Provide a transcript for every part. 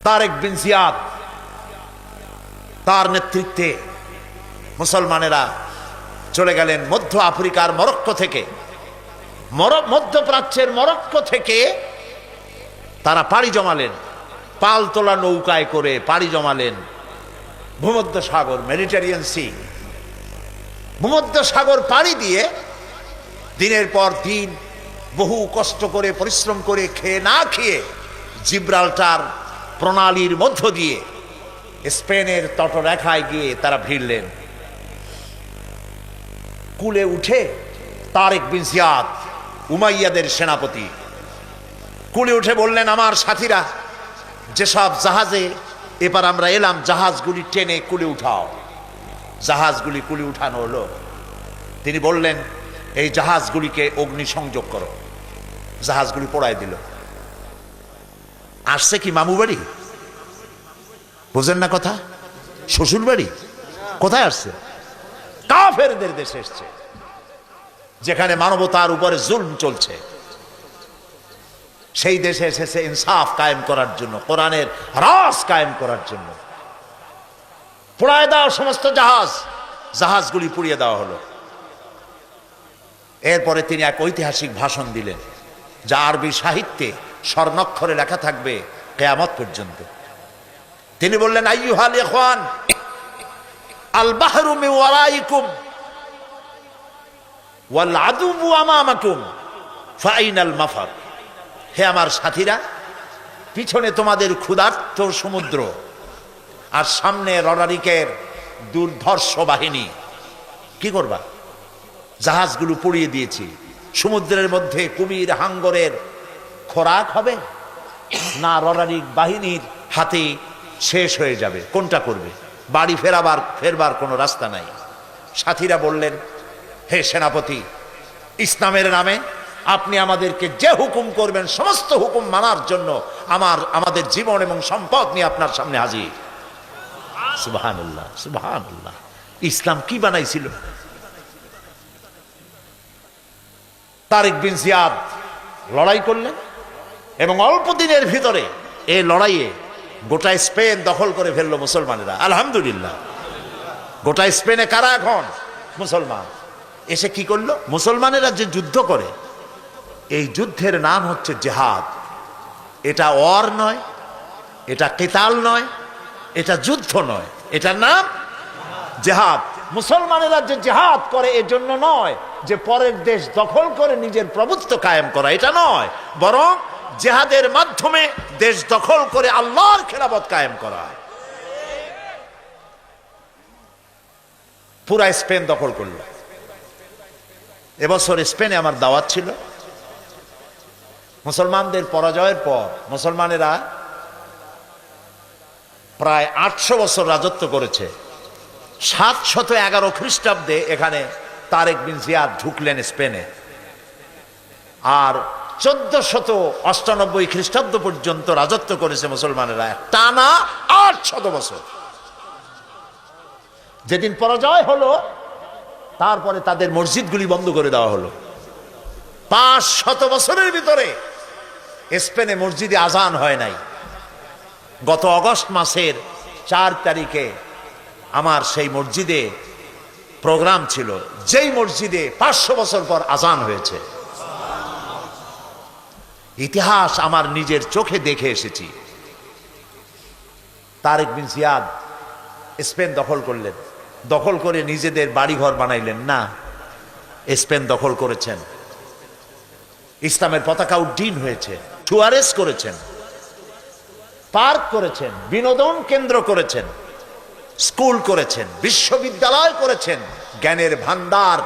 তারেক বিন জিয়াদ তার নেতৃত্বে মুসলমানেরা চলে গেলেন মধ্য আফ্রিকার মরক্কো থেকে, মধ্যপ্রাচ্যের মরক্কো থেকে তারা পাড়ি জমালেন, পালতোলা নৌকায় করে পাড়ি জমালেন ভূমধ্য সাগর, মেডিটেরিয়ান সি। ভূমধ্য সাগর পাড়ি দিয়ে দিনের পর দিন বহু কষ্ট করে পরিশ্রম করে খেয়ে না খেয়ে জিব্রাল্টার প্রণালীর মধ্য দিয়ে স্পেনের তটরেখায় গিয়ে তারা ভিড়লেন। কুলে উঠে তারেক বিন জিয়াদ, উমাইয়াদের সেনাপতি, কুলে উঠে বললেন, আমার সাথীরা, যেসব জাহাজে এবার আমরা এলাম জাহাজগুলি টেনে কুলে উঠাও। জাহাজগুলি কুলে উঠানো হলো। তিনি বললেন, এই জাহাজগুলিকে অগ্নিসংযোগ করো। জাহাজগুলি পোড়ায় দিল। আসছে কি মামু বাড়ি? বোঝেন না কথা? শ্বশুর বাড়ি? কোথায় আসছে? কাফেরদের দেশে এসছে, যেখানে মানবতার উপরে জুলম চলছে। সেই দেশে এসেছে ইনসাফ কায়েম করার জন্য, কোরআনের রাজ কায়েম করার জন্য। পোড়ায় দেওয়া সমস্ত জাহাজগুলি পুড়িয়ে দেওয়া হলো। এরপরে তিনি এক ঐতিহাসিক ভাষণ দিলেন, যা আরবি সাহিত্যে স্বর্ণাক্ষরে লেখা থাকবে কিয়ামত পর্যন্ত। তিনি বললেন, আইয়ুহাল ইখওয়ান, আল বাহরু মিন ওয়ারাইকুম ওয়াল আদুবু আমামাকুম ফাইনাল মাফার। হে আমার সাথীরা, পিছনে তোমাদের ক্ষুধার্ত সমুদ্র আর সামনে রণারিকের দুর্ধর্ষ বাহিনী। কি করবা? জাহাজগুলো পুড়িয়ে দিয়েছি। সমুদ্রের মধ্যে কুমির হাঙ্গরের খোরাক হবে, না রণারিক বাহিনীর হাতে শেষ হয়ে যাবে? কোনটা করবে? বাড়ি ফেরবার কোনো রাস্তা নাই। সাথীরা বললেন, হে সেনাপতি, ইসলামের নামে আপনি আমাদেরকে যে হুকুম করবেন সমস্ত হুকুম মানার জন্য আমাদের জীবন এবং সম্পদ নিয়ে আপনার সামনে হাজির। সুবহানাল্লাহ, সুবহানাল্লাহ। ইসলাম কি বানাইছিল? তারেক বিন জিয়াদ লড়াই করলেন এবং অল্প দিনের ভিতরে এই লড়াইয়ে গোটা স্পেন দখল করে ফেললো মুসলমানেরা। আলহামদুলিল্লাহ। গোটা স্পেনে কারা এখন? মুসলমান। এসে কি করলো? মুসলমানেরা যে যুদ্ধ করে, এই যুদ্ধের নাম হচ্ছে জিহাদ। এটা ওয়ার নয়, এটা কিতাল নয়, এটা যুদ্ধ নয়, এটার নাম জিহাদ। মুসলমানেরা যে জিহাদ করে এজন্য নয় যে পরের দেশ দখল করে নিজের প্রভুত্ব কায়েম করা, এটা নয়, বরং জিহাদের মাধ্যমে দেশ দখল করে আল্লাহর খেলাফত কায়েম করা। পুরা স্পেন দখল করলো। এবছর স্পেনে আমার দাওয়াত ছিল। মুসলমানদের পরাজয়ের পর মুসলমানেরা প্রায় 800 বছর রাজত্ব করেছে। 711 খ্রিস্টাব্দে এখানে তারেক বিন জিয়াদ ঢুকলেন স্পেনে, আর 1498 খ্রিস্টাব্দ পর্যন্ত রাজত্ব করেছে মুসলমানেরা, টানা 800 বছর। যেদিন পরাজয় হলো, তারপরে তাদের মসজিদগুলি বন্ধ করে দেওয়া হলো। 500 বছরের ভিতরে স্পেনে মসজিদে আজান হয় নাই। গত অগস্ট মাসের 4 তারিখে আমার সেই মসজিদে প্রোগ্রাম ছিল, যেই মসজিদে 500 বছর পর আজান হয়েছে। ইতিহাস আমার নিজের চোখে দেখে এসেছি। তারেক বিন জিয়াদ স্পেন দখল করলেন, দখল করে নিজেদের বাড়িঘর বানাইলেন না, স্পেন দখল করেছেন। ইসলামের পতাকা উড্ডীন হয়েছে, সুয়ারেজ করেছেন, পার্ক করেছেন, বিনোদন কেন্দ্র করেছেন, স্কুল করেছেন, বিশ্ববিদ্যালয় করেছেন, জ্ঞানের ভান্ডার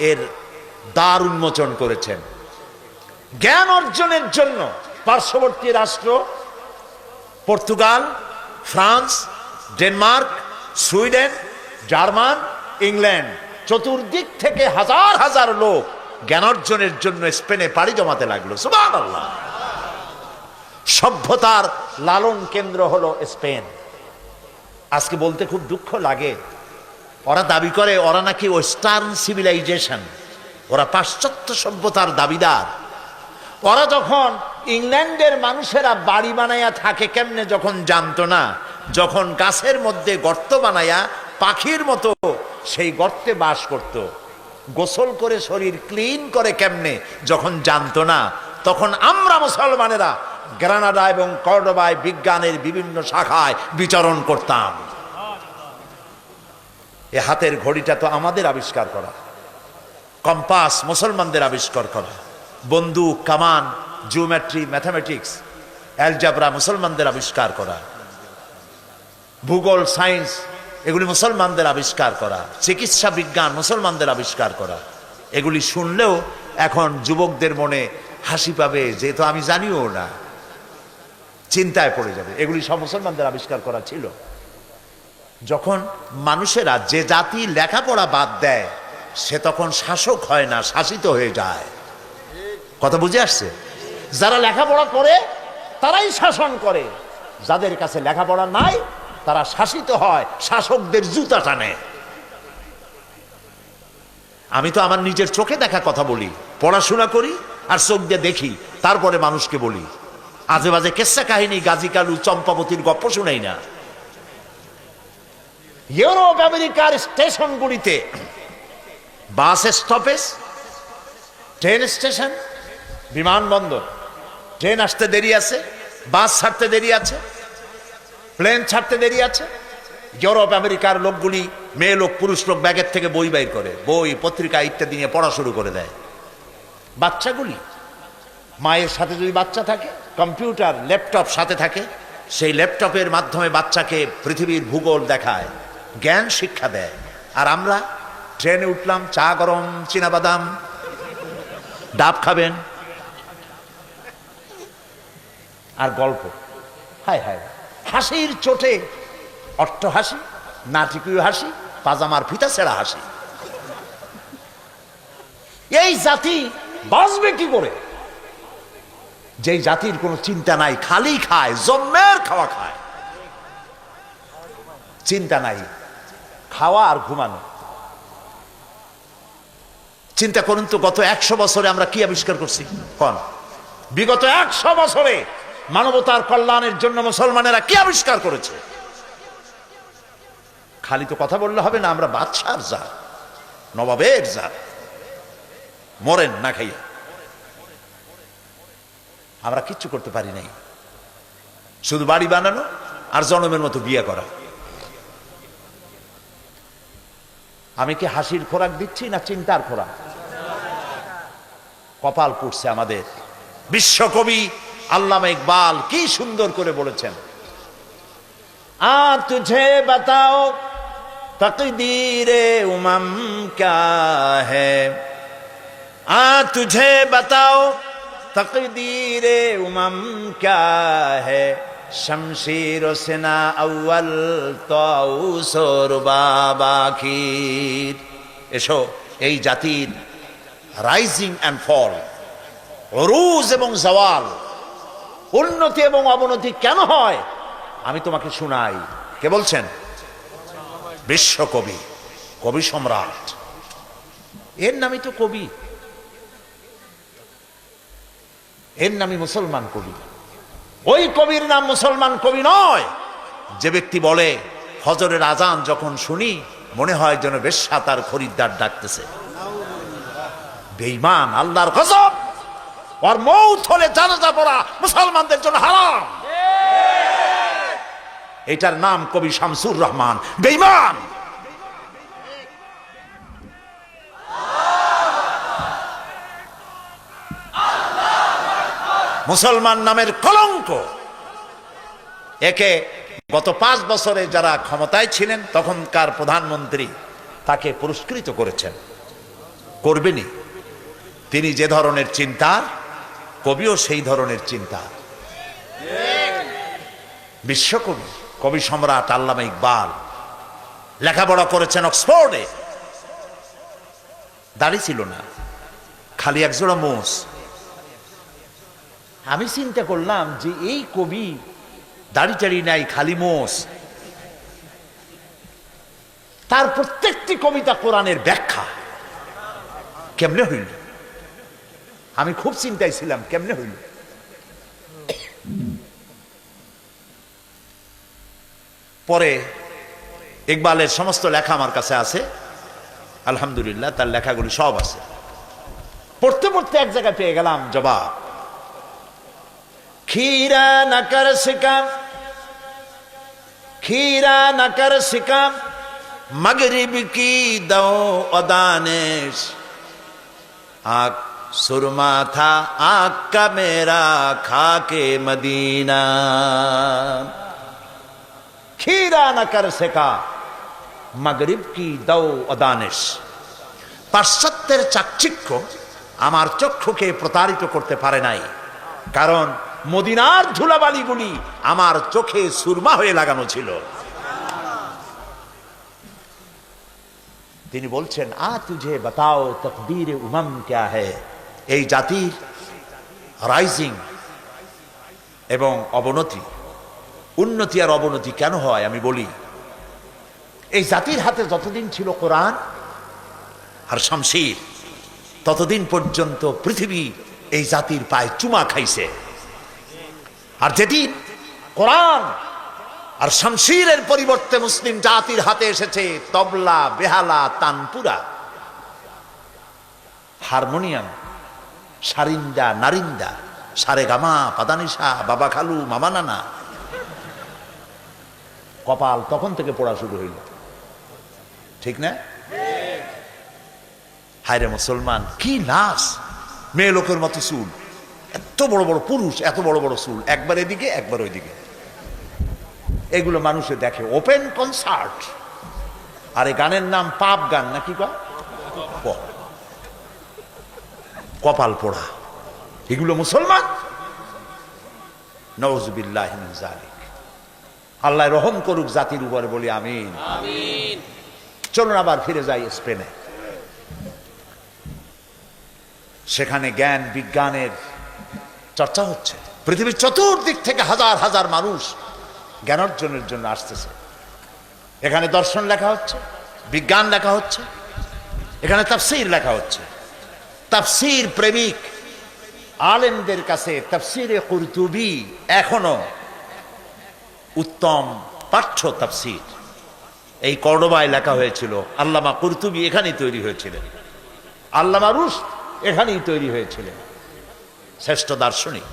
এর দ্বার উন্মোচন করেছেন। জ্ঞান অর্জনের জন্য পার্শ্ববর্তী রাষ্ট্র Portugal, France, Denmark, Sweden, German, England, চতুর্দিক থেকে হাজার হাজার লোক জ্ঞান অর্জনের জন্য স্পেনে পাড়ি জমাতে লাগলো। সুবহানাল্লাহ। সভ্যতার লালন কেন্দ্র হলো স্পেন। আজকে বলতে খুব দুঃখ লাগে, ওরা দাবি করে ওরা নাকি ওয়েস্টার্ন সিভিলাইজেশন, ওরা পাশ্চাত্য সভ্যতার দাবিদার। ওরা যখন ইংল্যান্ডের মানুষেরা বাড়ি বানাইয়া থাকে কেমনে যখন জানতো না, যখন গাছের মধ্যে গর্ত বানাইয়া পাখির মতো সেই গর্তে বাস করত, গোসল করে শরীর ক্লিন করে কেমনে যখন জানতো না, তখন আমরা মুসলমানেরা গ্রানাডা এবং কর্ডোবায় বিজ্ঞানের বিভিন্ন শাখায় বিচরণ করতাম। এ হাতের ঘড়িটা তো আমাদের আবিষ্কার করা, কম্পাস মুসলমানদের আবিষ্কার করা, বন্দুক, কামান, জিওমেট্রি, ম্যাথামেটিক্স, অ্যালজাবরা মুসলমানদের আবিষ্কার করা, ভূগোল, সায়েন্স এগুলি মুসলমানদের আবিষ্কার করা, চিকিৎসা বিজ্ঞান মুসলমানদের আবিষ্কার করা। এগুলি শুনলেও এখন যুবকদের মনে হাসি পাবে, যেহেতু আমি জানিও না, চিন্তায় পড়ে যাবে। এগুলি সব মুসলমানদের আবিষ্কার করা ছিল। যখন মানুষেরা, যে জাতি লেখাপড়া বাদ দেয় সে তখন শাসক হয় না, শাসিত হয়ে যায়। কথা বুঝে আসছে? যারা লেখাপড়া করে তারাই শাসন করে, যাদের কাছে লেখাপড়া নাই তারা শাসিত হয়, শাসকদের জুতা টানে। আমি তো আমার নিজের চোখে দেখা কথা বলি, পড়াশোনা করি আর চোখ দিয়ে দেখি, তারপরে মানুষকে বলি। আজে বাজে কেসা কাহিনী, গাজী কালু, চম্পাবতীর গপ্প শুনাই না। ইউরোপ আমেরিকার স্টেশনগুলিতে বাস স্টপেজ, ট্রেন স্টেশন, বিমানবন্দর, ট্রেন আসতে দেরি আছে, বাস ছাড়তে দেরি আছে, প্লেন ছাড়তে দেরি আছে। ইউরোপ আমেরিকার লোকগুলি, মেয়ে লোক পুরুষ লোক, ব্যাগের থেকে বই বাইর করে, বই পত্রিকা ইত্যাদি নিয়ে পড়া শুরু করে দেয়। বাচ্চাগুলি, মায়ের সাথে যদি বাচ্চা থাকে, কম্পিউটার, ল্যাপটপ সাথে থাকে, সেই ল্যাপটপের মাধ্যমে বাচ্চাকে পৃথিবীর ভূগোল দেখায়, জ্ঞান শিক্ষা দেয়। আর আমরা ট্রেনে উঠলাম, চা গরম, চীনাবাদাম, ডাব খাবেন আর গল্প। হায় হায়, হাসির চোটে অট্ট হাসি, নাটকীয় হাসি, পাজামার ফিতা ছেঁড়া হাসি। এই জাতি বাঁচবে কি করে? যেই জাতির কোনো চিন্তা নাই, খালি খায়, জন্মের খাওয়া খায়, চিন্তা নাই, খাওয়া আর ঘুমানো। চিন্তা করুন তো, গত 100 বছরে আমরা কি আবিষ্কার করছি? কোন বিগত 100 বছরে মানবতার কল্যাণের জন্য মুসলমানেরা কি আবিষ্কার করেছে? খালি তো কথা বললে হবে না। আমরা বাদশার জাত, নবাবের জাত, মরেন না খাইয়া। আমরা কিচ্ছু করতে পারি নাই, শুধু বাড়ি বানানো আর জনমের মতো বিয়ে করা। আমি কি হাসির খোরাক দিচ্ছি না চিন্তার খোরাক? কপাল পুড়ছে আমাদের। বিশ্বকবি আল্লামা ইকবাল কি সুন্দর করে বলেছেন, আ তুঝে বাতাও তকদীরে উমম ক্যা হ্যায়, আ তুঝে বাতাও তকদীরে উমম ক্যা হ্যায়, শমশীর ও সিনা আউয়াল তাউস ও রুবাবাখির। এসো, এই জাতির রাইজিং অ্যান্ড ফল, অরুজ এবং জাওয়াল, উন্নতি এবং অবনতি কেন হয় আমি তোমাকে শুনাই। কে বলছেন? বিশ্বকবি, কবি সম্রাট। এর নামই তো কবি, এর নামই মুসলমান কবি। ওই কবির নাম মুসলমান কবি নয় যে ব্যক্তি বলে ফজরের আজান যখন শুনি মনে হয় যেন বেশ্যা তার খরিদ্দার ডাকতেছে। বেঈমান, আল্লাহর গজব। আর মৌত হলে জানাজা পড়া মুসলমানদের জন্য হারাম। এটার নাম কবি শামসুর রহমান। বেঈমান, মুসলমান নামের কলঙ্ক। একে গত 5 বছরে যারা ক্ষমতায় ছিলেন তখনকার প্রধানমন্ত্রী তাকে পুরস্কৃত করেছেন, করবেনই। তিনি যে ধরনের চিন্তা, কবিও সেই ধরনের চিন্তা। বিশ্বকবি, কবি সম্রাট আল্লামা ইকবাল লেখাপড়া করেছেন অক্সফোর্ডে। দাড়ি ছিল না, খালি একজোড়া মোষ। আমি চিন্তা করলাম যে এই কবি দাড়ি টাড়ি নাই, খালি মোষ, তার প্রত্যেকটি কবিতা কোরআনের ব্যাখ্যা। কেমনে হইল? আমি খুব চিন্তায় ছিলাম কেমনে হইল। পরে ইকবালের সমস্ত লেখা আমার কাছে আছে, আলহামদুলিল্লাহ তার লেখাগুলি সব আছে। পড়তে পড়তে এক জায়গায় পেয়ে গেলাম জবাব, खीरा न कर सिका, खीरा न कर सिका, मगरिब की दो अदानिश, आँख सुरमा था आँख का मेरा खाके मदीना। खीरा न कर सिका मगरिब की दो अदानिश, পাশ্চাত্যের চাকচিক্য আমার চক্ষুকে প্রতারিত করতে পারে নাই, কারণ মদিনার ধুলাবালিগুলি আমার চোখে সুরমা হয়ে লাগানো ছিল। তিনি বলছেন, আ তুঝে বাতাও তকদীর উমম ক্যা হ্যায়, এই জাতির রাইজিং এবং অবনতি, উন্নতি আর অবনতি কেন হয় আমি বলি। এই জাতির হাতে যতদিন ছিল কোরআন আর শামশির, ততদিন পর্যন্ত পৃথিবী এই জাতির পায়ে চুমা খাইছে। আর যেদিন কোরআন আর শামশিরের পরিবর্তে মুসলিম জাতির হাতে এসেছে তবলা, বেহালা, তানপুরা, হারমোনিয়াম, সারিন্দা, নারিন্দা, সারেগামা, পাদানিসা, বাবা খালু, মামা নানা, কপাল তখন থেকে পড়া শুরু হইল, ঠিক না? হায়রে মুসলমান, কি নাচ! মেয়ে লোকের মতো চুল, এত বড় বড় পুরুষ, এত বড় বড় চুল, একবার এদিকে একবার ওইদিকে। এগুলো মানুষে দেখে, ওপেন কনসার্ট। আর এই গানের নাম পাপ গান নাকি, কপাল পোড়া। এগুলো মুসলমান? নাউযুবিল্লাহি মিন যালিক। আল্লাহ রহম করুক জাতির উপরে, বলি আমিন। চলুন আবার ফিরে যাই স্পেনে। সেখানে জ্ঞান বিজ্ঞানের চর্চা হচ্ছে। পৃথিবীর চতুর্দিক থেকে হাজার হাজার মানুষ জ্ঞান অর্জনের জন্য আসতেছে। এখানে দর্শন লেখা হচ্ছে, বিজ্ঞান লেখা হচ্ছে, এখানে তাফসীর লেখা হচ্ছে। তাফসীর প্রেমিক আলেমদের কাছে তাফসীরে কুরতুবী এখনো উত্তম পাঠ্য তাফসীর। এই কর্ডোবায় লেখা হয়েছিল। আল্লামা কুরতুবী এখানেই তৈরি হয়েছিলেন, আল্লামা রুশদ এখানেই তৈরি হয়েছিলেন, শ্রেষ্ঠ দার্শনিক।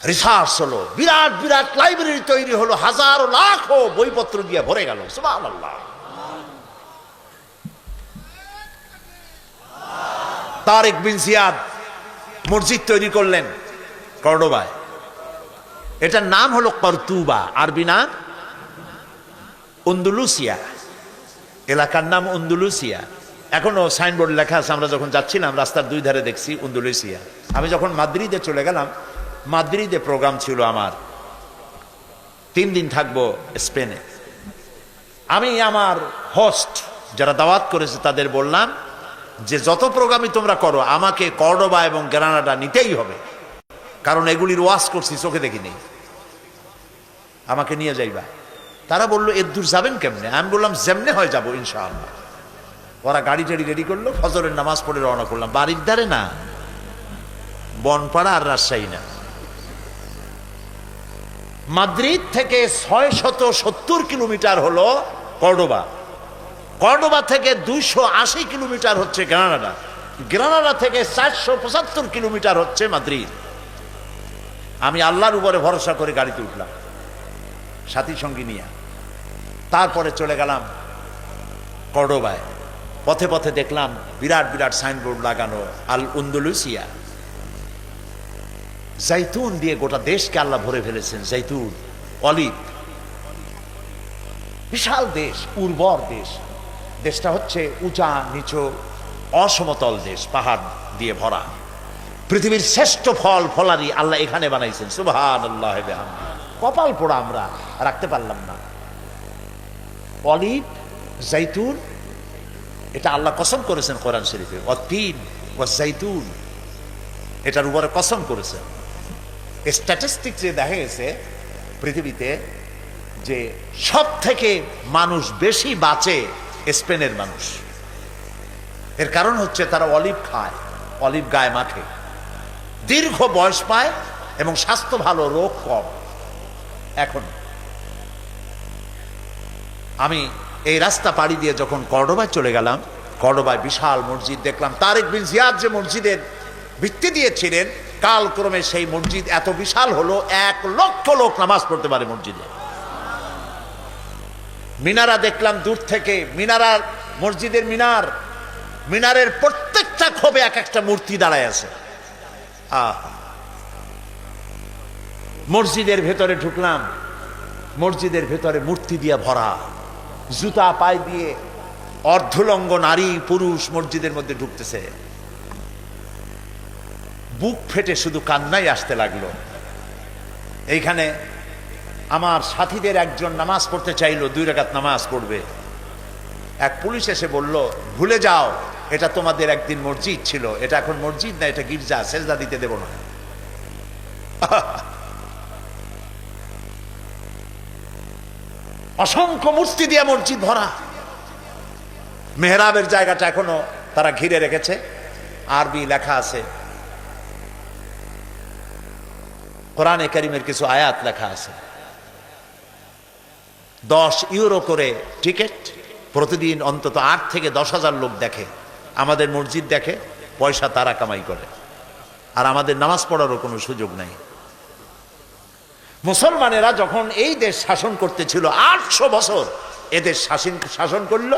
রিসার্চ হলো, বিরাট বিরাট লাইব্রেরি তৈরি হলো, হাজারো লাখো বইপত্র দিয়ে ভরে গেল। সুবহানাল্লাহ। তারেক বিন জিয়াদ মসজিদ তৈরি করলেন কর্ডোবায়। এটার নাম হলো কর্তুবা, আরবি নাম আন্দালুসিয়া, এলাকার নাম আন্দালুসিয়া। এখনো সাইনবোর্ড লেখা আছে, আমরা যখন যাচ্ছিলাম রাস্তার দুই ধারে দেখছি আন্দালুসিয়া। আমি যখন মাদ্রিদে চলে গেলাম, মাদ্রিদে প্রোগ্রাম ছিল আমার, 3 দিন থাকবো স্পেনে। আমি আমার হোস্ট যারা দাওয়াত করেছে তাদের বললাম যে যত প্রোগ্রামই তোমরা করো, আমাকে কর্ডোবা এবং গ্রানাডা নিতেই হবে, কারণ এগুলির ওয়াজ করছি, চোখে দেখিনি, আমাকে নিয়ে যাইবা। তারা বললো এর দূর যাবেন কেমনে? আমি বললাম যেমনে হয় যাবো ইনশাআল্লাহ। ওরা গাড়ি টাড়ি রেডি করলো, ফজরের নামাজ পড়ে রওনা করলাম। বাড়ির ধারে না, বনপাড়া আর রাজশাহী না, মাদ্রিদ থেকে 670 কিলোমিটার হলো কর্ডোবা। কর্ডোবা থেকে 280 কিলোমিটার হচ্ছে গ্রানাডা। গ্রানাডা থেকে 475 কিলোমিটার হচ্ছে মাদ্রিদ। আমি আল্লাহর উপরে ভরসা করে গাড়িতে উঠলাম সাথী সঙ্গী নিয়ে। তারপরে চলে গেলাম কর্ডোবায়। পথে পথে দেখলাম বিরাট বিরাট সাইনবোর্ড লাগানো, আল আন্দালুসিয়া। জাইতুন দিয়ে গোটা দেশকে আল্লাহ ভরে ফেলেছেন, জাইতুন, অলিভ। বিশাল দেশ, উর্বর দেশ। দেশটা হচ্ছে উঁচা নিচু অসমতল দেশ, পাহাড় দিয়ে ভরা। পৃথিবীর শ্রেষ্ঠ ফল ফলারি আল্লাহ এখানে বানাইছেন। সুবহানাল্লাহ ওয়া বিহামদিহি। কপাল পোড়া আমরা রাখতে পারলাম না। অলিভ, জাইতুন, এটা আল্লাহ কসম করেছেন কোরআন শরীফে, ওয়াতিন ওয়াজাইতুন, এটার উপরে কসম করেছেন। স্ট্যাটিস্টিক্স যে দেখা গেছে পৃথিবীতে যে সব থেকে মানুষ বেশি বাঁচে স্পেনের মানুষ। এর কারণ হচ্ছে তারা অলিভ খায়। অলিভ গায়ে মাখে, দীর্ঘ বয়স পায় এবং স্বাস্থ্য ভালো, রোগ কম। এখন আমি এই রাস্তা পাড়ি দিয়ে যখন কর্ডোবায় চলে গেলাম, কর্ডোবায় বিশাল মসজিদ দেখলাম। তারেক বিন জিয়াদ যে মসজিদের ভিত্তি দিয়েছিলেন, কালক্রমে সেই মসজিদ এত বিশাল হলো, 1 লক্ষ লোক নামাজ পড়তে পারে মসজিদে। মিনারা দেখলাম দূর থেকে, মিনারার মসজিদের মিনারের প্রত্যেকটা খোপে এক একটা মূর্তি দাঁড়ায় আছে। মসজিদের ভেতরে ঢুকলাম, মসজিদের ভেতরে মূর্তি দিয়ে ভরা, জুতা পায়ে দিয়ে অর্ধলঙ্গ নারী পুরুষ মসজিদের মধ্যে ঢুকতেছে। বুক ফেটে শুধু কান্নাই আসতে লাগলো। এইখানে আমার সাথীদের একজন নামাজ পড়তে চাইলো, 2 রাকাত নামাজ পড়বে। এক পুলিশ এসে বলল, ভুলে যাও, এটা তোমাদের একদিন মসজিদ ছিল, এটা এখন মসজিদ না, এটা গির্জা, সেজদা দিতে দেব না। অসংখ্য মূর্তি দিয়ে মসজিদ ভরা। মেহরাবের জায়গাটা এখনো তারা ঘিরে রেখেছে, আরবি লেখা আছে, কোরআনে কারীমের কিছু আয়াত লেখা আছে। 10 ইউরো করে টিকিট, প্রতিদিন অন্তত 8 থেকে 10,000 লোক দেখে। আমাদের মসজিদ দেখে, পয়সা তারা কামাই করে, আর আমাদের নামাজ পড়ারও কোনো সুযোগ নাই। মুসলমানেরা যখন এই দেশ শাসন করতেছিল, 800 বছর এদের শাসন করল,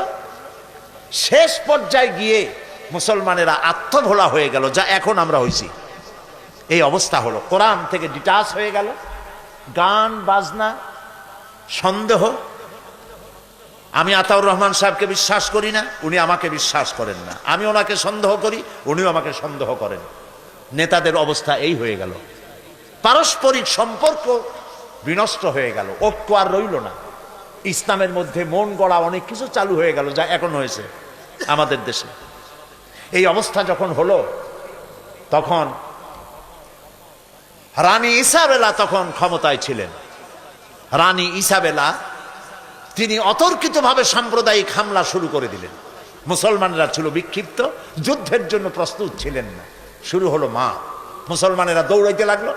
শেষ পর্যায়ে গিয়ে মুসলমানেরা আত্মভোলা হয়ে গেল, যা এখন আমরা হইছি। এই অবস্থা হলো, কোরআন থেকে ডিটাচ হয়ে গেল, গান বাজনা, সন্দেহ। আমি আতাউর রহমান সাহেবকে বিশ্বাস করি না, উনি আমাকে বিশ্বাস করেন না। আমি ওনাকে সন্দেহ করি, উনিও আমাকে সন্দেহ করেন। নেতাদের অবস্থা এই হয়ে গেল, পারস্পরিক সম্পর্ক বিনষ্ট হয়ে গেল, ঐক্য আর রইল না। ইসলামের মধ্যে মন গড়া অনেক কিছু চালু হয়ে গেল, যা এখন হয়েছে আমাদের দেশে। এই অবস্থা যখন হলো, তখন রানী ইসাবেলা তখন ক্ষমতায় ছিলেন। রানী ইসাবেলা তিনি অতর্কিতভাবে সাম্প্রদায়িক হামলা শুরু করে দিলেন। মুসলমানেরা ছিল বিক্ষিপ্ত, যুদ্ধের জন্য প্রস্তুত ছিলেন না। শুরু হলো মুসলমানেরা দৌড়াইতে লাগলো।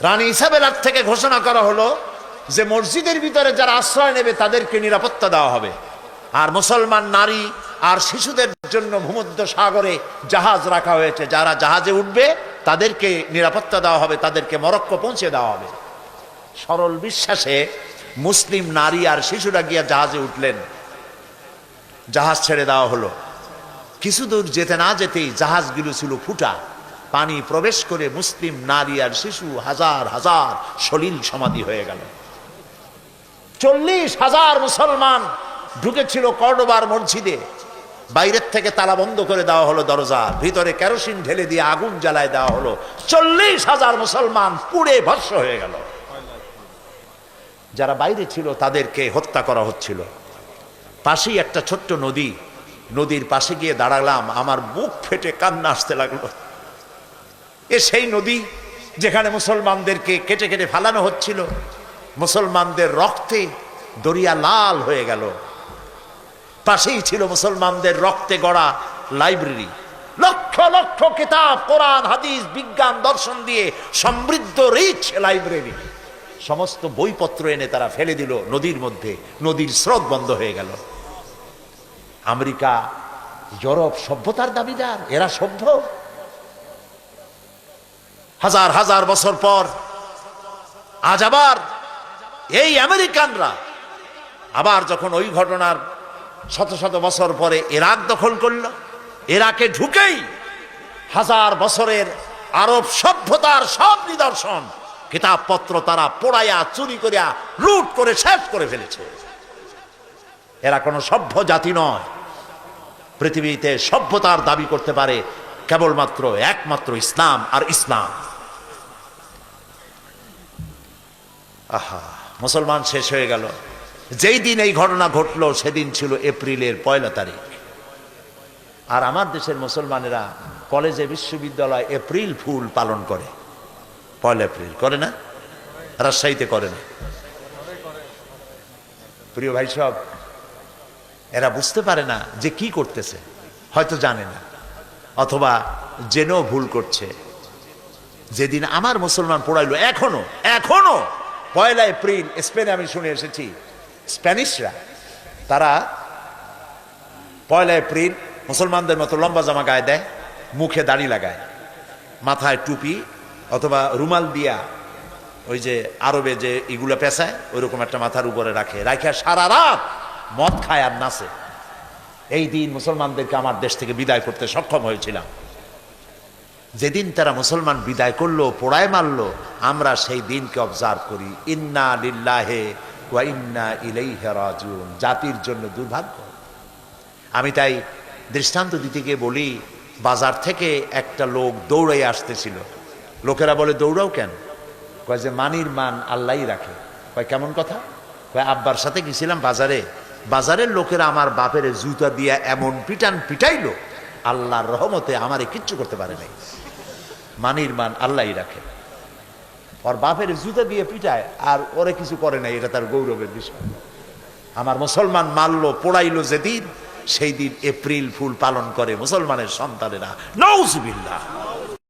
রানী ইসাবেলার থেকে ঘোষণা করা হলো যে মসজিদের ভিতরে যারা আশ্রয় নেবে তাদেরকে নিরাপত্তা দেওয়া হবে, আর মুসলমান নারী আর শিশুদের জন্য ভূমধ্য সাগরে জাহাজ রাখা হয়েছে, যারা জাহাজে উঠবে তাদেরকে নিরাপত্তা দেওয়া হবে, তাদেরকে মরক্কো পৌঁছে দেওয়া হবে। সরল বিশ্বাসে মুসলিম নারী আর শিশুরা গিয়া জাহাজে উঠলেন। জাহাজ ছেড়ে দেওয়া হলো। কিছু দূর যেতে না যেতেই জাহাজগুলো ছিল ফুটা, পানি প্রবেশ করে মুসলিম নারী আর শিশু হাজার হাজার সলিল সমাধি হয়ে গেল। 40,000 মুসলমান ঢুকেছিল কর্ডোবার মসজিদে। বাইরের থেকে তালা বন্ধ করে দেওয়া হলো দরজা, ভিতরে কেরোসিন ঢেলে দিয়ে আগুন জ্বালায় দেওয়া হলো। 40,000 মুসলমান পুড়ে ভস্ম হয়ে গেল। যারা বাইরে ছিল তাদেরকে হত্যা করা হচ্ছিল। পাশেই একটা ছোট্ট নদী, নদীর পাশে গিয়ে দাঁড়ালাম, আমার বুক ফেটে কান্না আসতে লাগলো। সেই নদী যেখানে মুসলমানদেরকে কেটে কেটে ফালানো হচ্ছিল, মুসলমানদের রক্তে দরিয়া লাল হয়ে গেল। পাশেই ছিল মুসলমানদের রক্তে গড়া লাইব্রেরি, লক্ষ লক্ষ কিতাব, কোরআন হাদিস বিজ্ঞান দর্শন দিয়ে সমৃদ্ধ রিচ লাইব্রেরি। সমস্ত বইপত্র এনে তারা ফেলে দিল নদীর মধ্যে, নদীর স্রোত বন্ধ হয়ে গেল। আমেরিকা, ইউরোপ সভ্যতার দাবিদার, এরা সভ্য। হাজার হাজার বছর পর আজ আবার এই আমেরিকানরা আবার যখন ওই ঘটনার শত শত বছর পরে ইরাক দখল করল, ইরাকে ঢুকেই হাজার বছরের আরব সভ্যতার সব নিদর্শন কিতাবপত্র তারা পোড়াইয়া চুরি করিয়া লুট করে শেষ করে ফেলেছে। এরা কোনো সভ্য জাতি নয়। পৃথিবীতে সভ্যতার দাবি করতে পারে কেবলমাত্র একমাত্র ইসলাম আর ইসলাম। আহা, মুসলমান শেষ হয়ে গেল। যেই দিন এই ঘটনা ঘটলো সেদিন ছিল এপ্রিলের 1 তারিখ। আর আমার দেশের মুসলমানেরা কলেজে বিশ্ববিদ্যালয় এপ্রিল ফুল পালন করে। 1 এপ্রিল করে না? রাজশাহীতে করে না? প্রিয় ভাই সব, এরা বুঝতে পারে না যে কি করতেছে, হয়তো জানে না। অথবা জেনেও ভুল করছে। যেদিন আমার মুসলমান পড়াইলো, এখনো এখনো 1 এপ্রিল স্পেনে আমি শুনে এসেছি, স্প্যানিশরা তারা 1 এপ্রিল মুসলমানদের মতো লম্বা জামা গায়ে দেয়, মুখে দাড়ি লাগায়, মাথায় টুপি অথবা রুমাল দিয়া ওই যে আরবে যে এগুলো পেঁচায় ওইরকম একটা মাথার উপরে রাখে, সারা রাত মদ খায় আর নাচে। এই দিন মুসলমানদেরকে আমার দেশ থেকে বিদায় করতে সক্ষম হয়েছিলাম। যেদিন তারা মুসলমান বিদায় করলো, পোড়ায় মারলো, আমরা সেই দিনকে অবজার্ভ করি। ইন্না লিল্লাহি ওয়া ইন্না ইলাইহি রাজিউন, জাতির জন্য দুর্ভাগ্য। আমি তাই দৃষ্টান্ত দিতে গিয়ে বলি, বাজার থেকে একটা লোক দৌড়াই আসতেছিল। লোকেরা বলে দৌড়াও কেন? কয় যে মানির মান আল্লাহই রাখে। কয় কেমন কথা? কয় আব্বার সাথে গেছিলাম বাজারে, বাজারের লোকেরা আমার বাপের জুতা দিয়া এমন পিটাইলো, আল্লাহর রহমতে আমারে কিচ্ছু করতে পারে নাই। মানির মান আল্লাহই রাখে। ওর বাপের জুতা দিয়ে পিটায় আর ওরে কিছু করে নাই, এটা তার গৌরবের বিষয়। আমার মুসলমান মারলো, পোড়াইলো যেদিন, সেই দিন এপ্রিল ফুল পালন করে মুসলমানের সন্তানেরা। নাউজুবিল্লাহ।